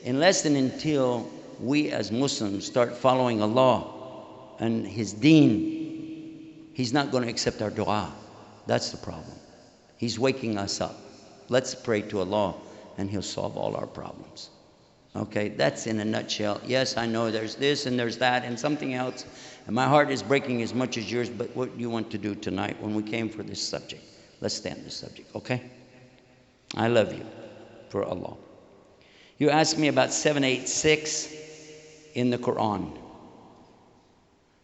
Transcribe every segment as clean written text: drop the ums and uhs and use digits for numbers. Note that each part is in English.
unless and until we as Muslims start following Allah and His deen, He's not going to accept our dua. That's the problem. He's waking us up. Let's pray to Allah and He'll solve all our problems. Okay, that's in a nutshell. Yes, I know there's this and there's that and something else. And my heart is breaking as much as yours, but what do you want to do tonight when we came for this subject? Let's stand this subject, okay? I love you for Allah. You asked me about 786 in the Quran.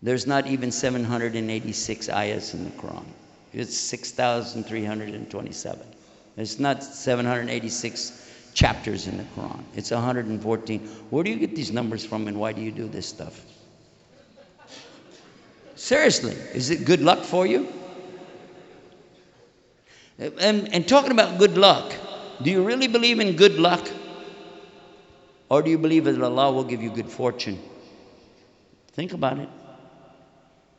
There's not even 786 ayahs in the Quran. It's 6,327. It's not 786 chapters in the Quran. It's 114. Where do you get these numbers from and why do you do this stuff? Seriously, is it good luck for you? And talking about good luck, do you really believe in good luck? Or do you believe that Allah will give you good fortune? Think about it.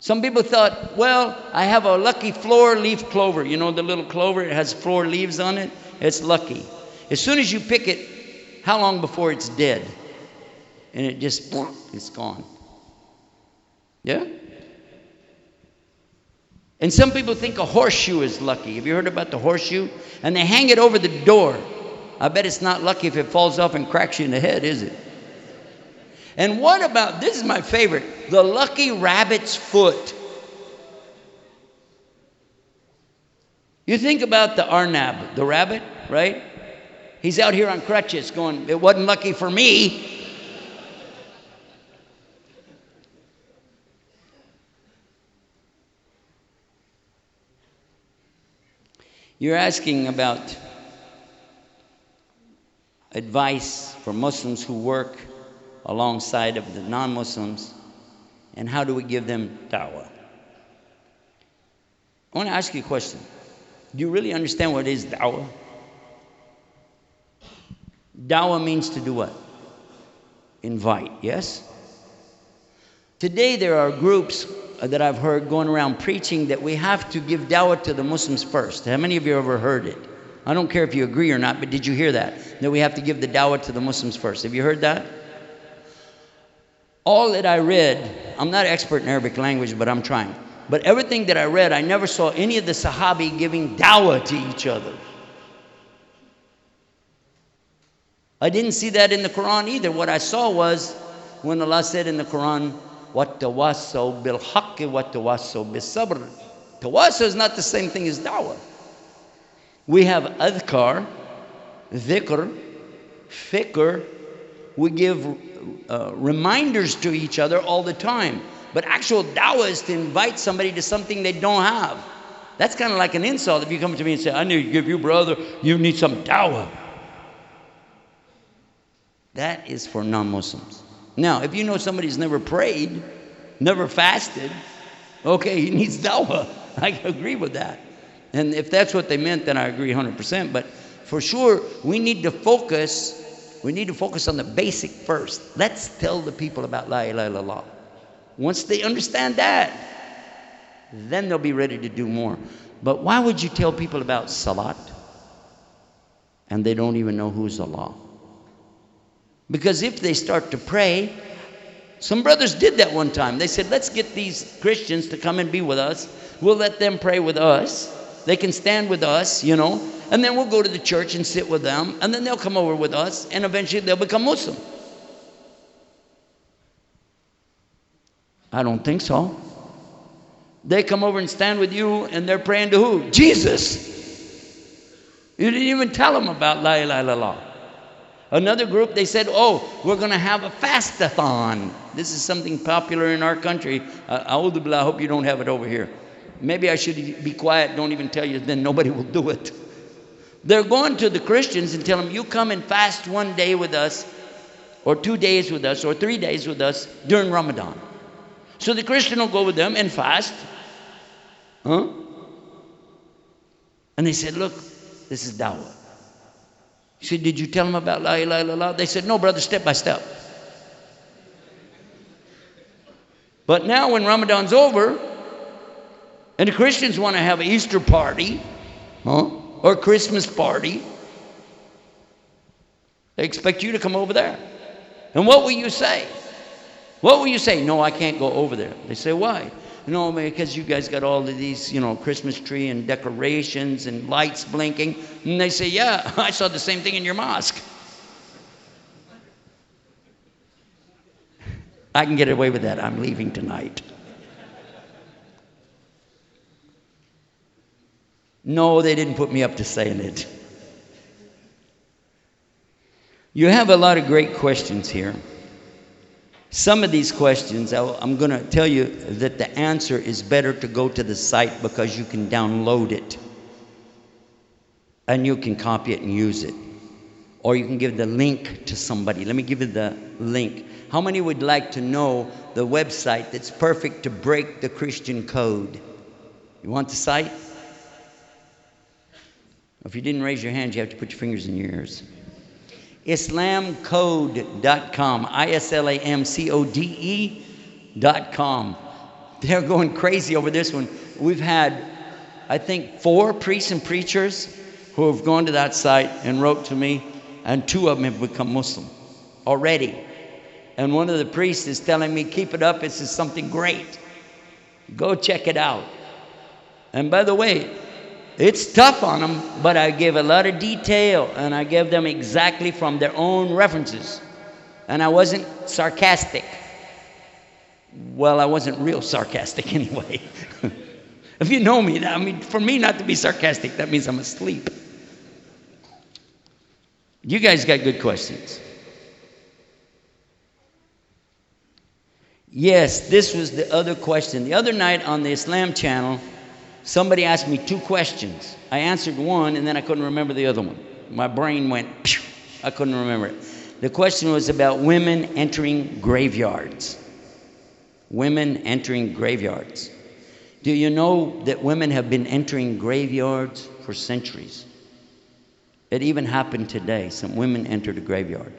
Some people thought, well, I have a lucky floor leaf clover. You know the little clover, it has floor leaves on it? It's lucky. As soon as you pick it, how long before it's dead? And it just, it's gone. Yeah? And some people think a horseshoe is lucky. Have you heard about the horseshoe? And they hang it over the door. I bet it's not lucky if it falls off and cracks you in the head, is it? And what about, this is my favorite, the lucky rabbit's foot. You think about the Arnab, the rabbit, right? He's out here on crutches going, it wasn't lucky for me. You're asking about advice for Muslims who work alongside of the non-Muslims, and how do we give them dawah? I want to ask you a question. Do you really understand what is dawah? Dawah means to do what? Invite, yes? Today there are groups that I've heard going around preaching that we have to give dawah to the Muslims first. How many of you ever heard it? I don't care if you agree or not, but did you hear that? That we have to give the dawah to the Muslims first. Have you heard that? All that I read, I'm not an expert in Arabic language, but I'm trying. But everything that I read, I never saw any of the Sahabi giving dawah to each other. I didn't see that in the Quran either. What I saw was when Allah said in the Quran, وَتَوَاسَّوْا بِالْحَقِّ وَتَوَاسَّوْا بِالصَّبْرِ. Tawassaw is not the same thing as dawah. We have adhkar, dhikr, fikr. We give reminders to each other all the time. But actual dawah is to invite somebody to something they don't have. That's kind of like an insult if you come to me and say, I need to give you, brother, you need some dawah. That is for non-Muslims. Now, if you know somebody's never prayed, never fasted, okay, he needs dawah. I agree with that. And if that's what they meant, then I agree 100%. But for sure, we need to focus on the basic first. Let's tell the people about La ilaha illallah. Once they understand that, then they'll be ready to do more. But why would you tell people about salat and they don't even know who's Allah? Because if they start to pray, some brothers did that one time. They said, let's get these Christians to come and be with us. We'll let them pray with us. They can stand with us, you know, and then we'll go to the church and sit with them, and then they'll come over with us, and eventually they'll become Muslim. I don't think so. They come over and stand with you, and they're praying to who? Jesus. You didn't even tell them about La ilaha illallah. Another group, they said, oh, we're going to have a fast-a-thon. This is something popular in our country. A'udhu billah, I hope you don't have it over here. Maybe I should be quiet, don't even tell you, then nobody will do it. They're going to the Christians and tell them, you come and fast 1 day with us, or 2 days with us, or 3 days with us during Ramadan. So the Christian will go with them and fast. Huh? And they said, look, this is dawah. He said, did you tell them about La ilaha illallah? They said, no, brother, step by step. But now when Ramadan's over, and the Christians want to have an Easter party, or Christmas party, They expect you to come over there. And what will you say? What will you say? No, I can't go over there. They say, why? No, because you guys got all of these, Christmas tree and decorations and lights blinking. And they say, yeah, I saw the same thing in your mosque. I can get away with that. I'm leaving tonight. No, they didn't put me up to saying it. You have a lot of great questions here. Some of these questions, I'm going to tell you that the answer is better to go to the site because you can download it and you can copy it and use it. Or you can give the link to somebody. Let me give you the link. How many would like to know the website that's perfect to break the Christian code? You want the site? If you didn't raise your hand, you have to put your fingers in your ears. Islamcode.com, ISLAMCODE.com. They're going crazy over this one. We've had, I think, 4 priests and preachers who have gone to that site and wrote to me, and 2 of them have become Muslim already. And one of the priests is telling me, keep it up, this is something great. Go check it out. And by the way, it's tough on them, but I give a lot of detail, and I give them exactly from their own references. And I wasn't sarcastic. Well, I wasn't real sarcastic anyway. If you know me, for me not to be sarcastic, that means I'm asleep. You guys got good questions. Yes, this was the other question. The other night on the Islam channel, somebody asked me 2 questions. I answered one, and then I couldn't remember the other one. My brain went, phew, I couldn't remember it. The question was about women entering graveyards. Women entering graveyards. Do you know that women have been entering graveyards for centuries? It even happened today. Some women entered a graveyard.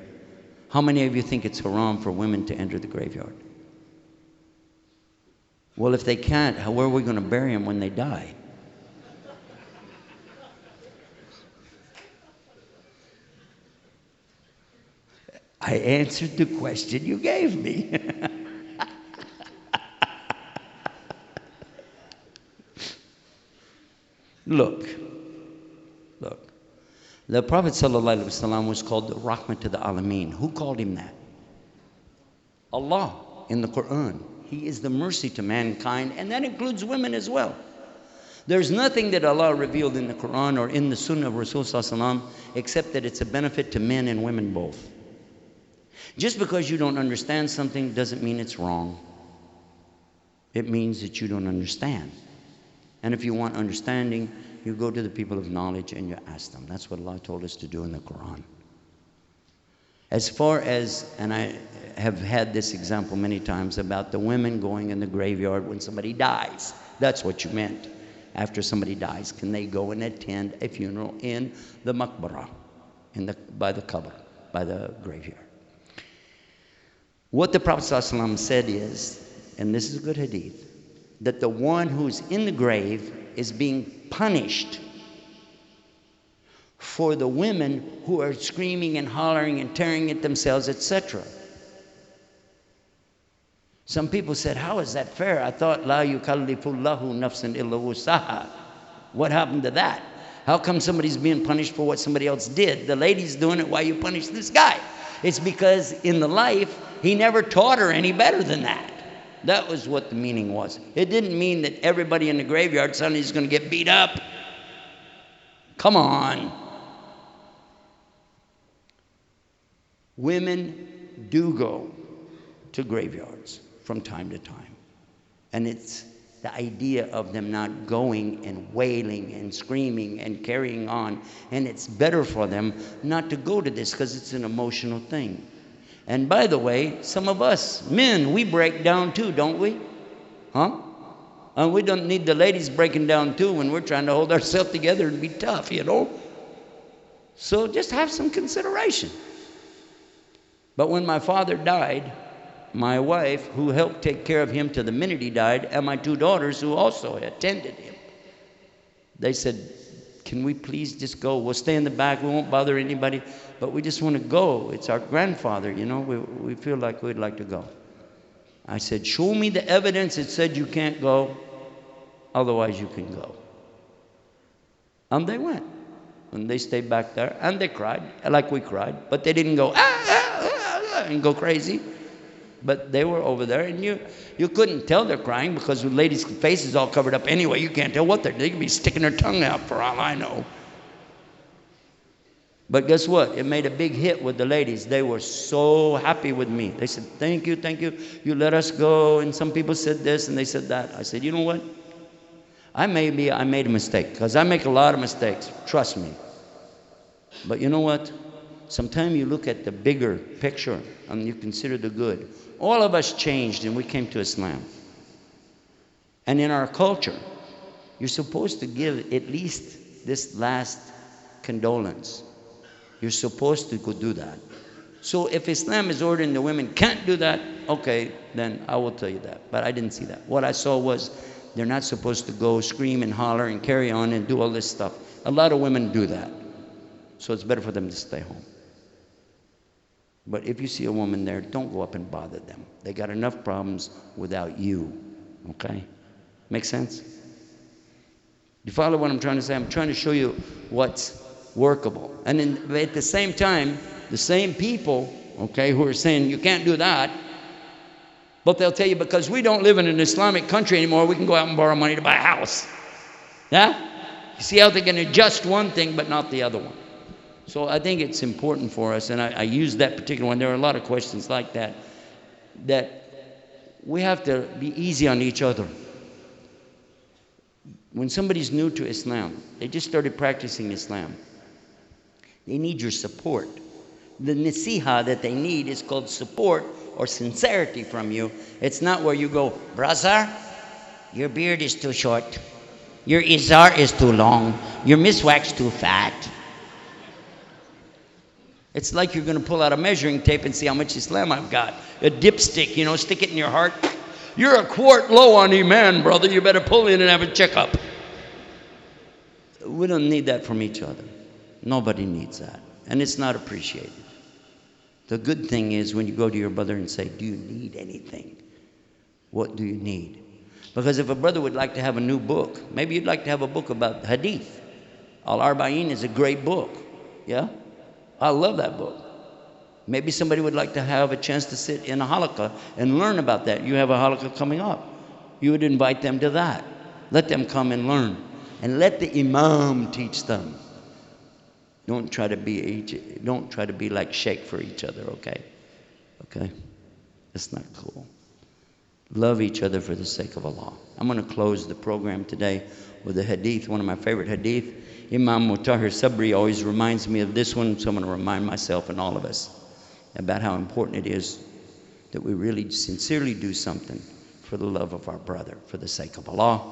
How many of you think it's haram for women to enter the graveyard? Well, if they can't, where are we going to bury them when they die? I answered the question you gave me. Look. The Prophet ﷺ was called the Rahmah to the Alameen. Who called him that? Allah in the Quran. He is the mercy to mankind, and that includes women as well. There's nothing that Allah revealed in the Quran or in the Sunnah of Rasulullah except that it's a benefit to men and women both. Just because you don't understand something doesn't mean it's wrong. It means that you don't understand. And if you want understanding, you go to the people of knowledge and you ask them. That's what Allah told us to do in the Quran. As far as, and I have had this example many times about the women going in the graveyard when somebody dies. That's what you meant. After somebody dies, can they go and attend a funeral in the maqbarah, by the qabr, by the graveyard? What the Prophet ﷺ said is, and this is a good hadith, that the one who's in the grave is being punished for the women who are screaming and hollering and tearing at themselves, etc. Some people said, how is that fair? I thought, La yukallifullahu nafsan illa wusaha. What happened to that? How come somebody's being punished for what somebody else did? The lady's doing it, why you punish this guy? It's because in the life, he never taught her any better than that. That was what the meaning was. It didn't mean that everybody in the graveyard suddenly is going to get beat up. Come on. Women do go to graveyards from time to time. And it's the idea of them not going and wailing and screaming and carrying on. And it's better for them not to go to this because it's an emotional thing. And by the way, some of us, men, we break down too, don't we? Huh? And we don't need the ladies breaking down too when we're trying to hold ourselves together and be tough, you know? So just have some consideration. But when my father died, my wife, who helped take care of him to the minute he died, and my 2 daughters who also attended him, they said, can we please just go? We'll stay in the back. We won't bother anybody. But we just want to go. It's our grandfather, you know. We feel like we'd like to go. I said, show me the evidence that said you can't go. Otherwise, you can go. And they went. And they stayed back there. And they cried, like we cried. But they didn't go, and go crazy. But they were over there. And you couldn't tell they're crying because the ladies' faces all covered up anyway. You can't tell what they could be sticking their tongue out for all I know. But guess what? It made a big hit with the ladies. They were so happy with me. They said, thank you, thank you. You let us go. And some people said this and they said that. I said, you know what? I made a mistake because I make a lot of mistakes. Trust me. But you know what? Sometimes you look at the bigger picture and you consider the good. All of us changed and we came to Islam. And in our culture, you're supposed to give at least this last condolence. You're supposed to go do that. So if Islam is ordering the women can't do that, okay, then I will tell you that. But I didn't see that. What I saw was they're not supposed to go scream and holler and carry on and do all this stuff. A lot of women do that. So it's better for them to stay home. But if you see a woman there, don't go up and bother them. They got enough problems without you. Okay? Make sense? You follow what I'm trying to say? I'm trying to show you what's workable. And then at the same time, the same people, okay, who are saying you can't do that, but they'll tell you because we don't live in an Islamic country anymore, we can go out and borrow money to buy a house. Yeah? You see how they can adjust one thing but not the other one. So I think it's important for us, and I use that particular one. There are a lot of questions like that, that we have to be easy on each other. When somebody's new to Islam, they just started practicing Islam, they need your support. The nasiha that they need is called support or sincerity from you. It's not where you go, brother, your beard is too short, your izar is too long, your miswak's too fat. It's like you're going to pull out a measuring tape and see how much Islam I've got. A dipstick, you know, stick it in your heart. You're a quart low on Iman, brother. You better pull in and have a checkup. We don't need that from each other. Nobody needs that. And it's not appreciated. The good thing is when you go to your brother and say, do you need anything? What do you need? Because if a brother would like to have a new book, maybe you'd like to have a book about hadith. Al-Arba'in is a great book. Yeah? I love that book. Maybe somebody would like to have a chance to sit in a halaqah and learn about that. You have a halaqah coming up. You would invite them to that. Let them come and learn. And let the imam teach them. Don't try to be like sheikh for each other, okay? Okay? That's not cool. Love each other for the sake of Allah. I'm going to close the program today with a hadith, one of my favorite hadith. Imam Mutahhir Sabri always reminds me of this one, so I'm going to remind myself and all of us about how important it is that we really sincerely do something for the love of our brother, for the sake of Allah.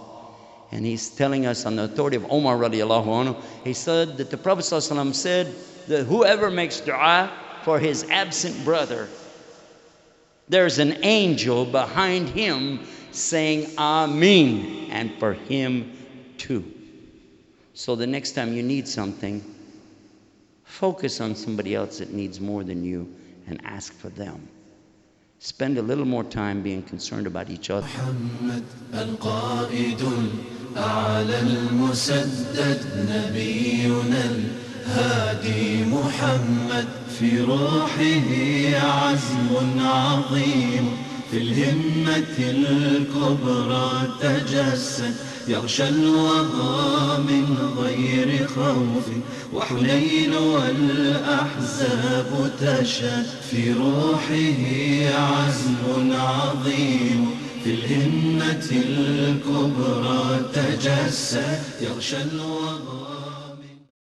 And he's telling us on the authority of Umar radiallahu anhu, he said that the Prophet ﷺ said that whoever makes dua for his absent brother, there's an angel behind him saying Ameen, and for him too. So the next time you need something, focus on somebody else that needs more than you and ask for them. Spend a little more time being concerned about each other. هادي محمد في روحه عزم عظيم في الهمة الكبرى تجسد يغشى الوغى من غير خوف وحنين والأحزاب تشهد في روحه عزم عظيم في الهمة الكبرى تجسد يغشى الوغى